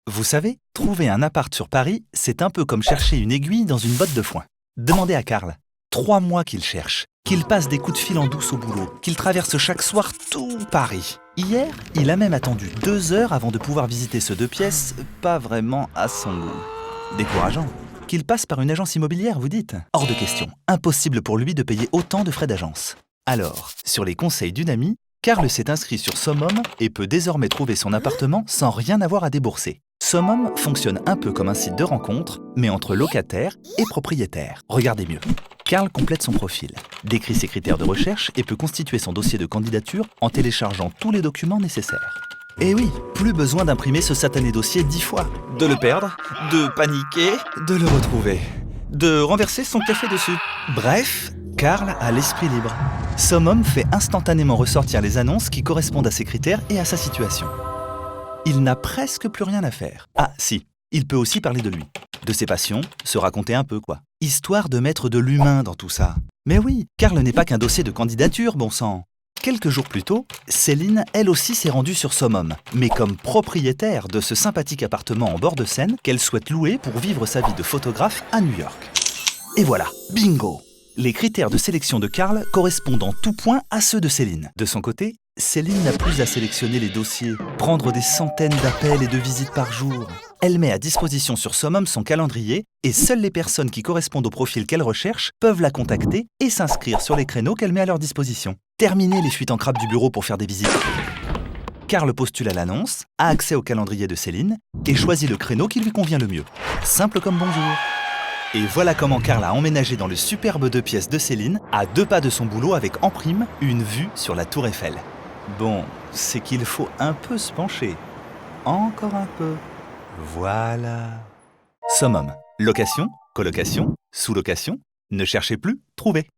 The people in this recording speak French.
Vous savez, trouver un appart sur Paris, c'est un peu comme chercher une aiguille dans une botte de foin. Demandez à Karl. 3 mois qu'il cherche, qu'il passe des coups de fil en douce au boulot, qu'il traverse chaque soir tout Paris. Hier, il a même attendu 2 heures avant de pouvoir visiter ce 2 pièces, pas vraiment à son goût. Décourageant. Qu'il passe par une agence immobilière, vous dites? Hors de question, impossible pour lui de payer autant de frais d'agence. Alors, sur les conseils d'une amie, Karl s'est inscrit sur Summum et peut désormais trouver son appartement sans rien avoir à débourser. Summum fonctionne un peu comme un site de rencontre, mais entre locataires et propriétaires. Regardez mieux. Karl complète son profil, décrit ses critères de recherche et peut constituer son dossier de candidature en téléchargeant tous les documents nécessaires. Et oui, plus besoin d'imprimer ce satané dossier 10 fois, de le perdre, de paniquer, de le retrouver, de renverser son café dessus. Bref, Karl a l'esprit libre. Summum fait instantanément ressortir les annonces qui correspondent à ses critères et à sa situation. Il n'a presque plus rien à faire. Ah si, il peut aussi parler de lui, de ses passions, se raconter un peu quoi. Histoire de mettre de l'humain dans tout ça. Mais oui, Karl n'est pas qu'un dossier de candidature, bon sang. Quelques jours plus tôt, Céline, elle aussi, s'est rendue sur Summum, mais comme propriétaire de ce sympathique appartement en bord de Seine qu'elle souhaite louer pour vivre sa vie de photographe à New York. Et voilà, bingo! Les critères de sélection de Karl correspondent en tout point à ceux de Céline. De son côté, Céline n'a plus à sélectionner les dossiers, prendre des centaines d'appels et de visites par jour. Elle met à disposition sur Summum son calendrier et seules les personnes qui correspondent au profil qu'elle recherche peuvent la contacter et s'inscrire sur les créneaux qu'elle met à leur disposition. Terminez les fuites en crabe du bureau pour faire des visites. Karl postule à l'annonce, a accès au calendrier de Céline et choisit le créneau qui lui convient le mieux. Simple comme bonjour. Et voilà comment Karl a emménagé dans le superbe 2 pièces de Céline, à 2 pas de son boulot avec en prime une vue sur la Tour Eiffel. Bon, c'est qu'il faut un peu se pencher. Encore un peu. Voilà. Summum. Location, colocation, sous-location. Ne cherchez plus, trouvez.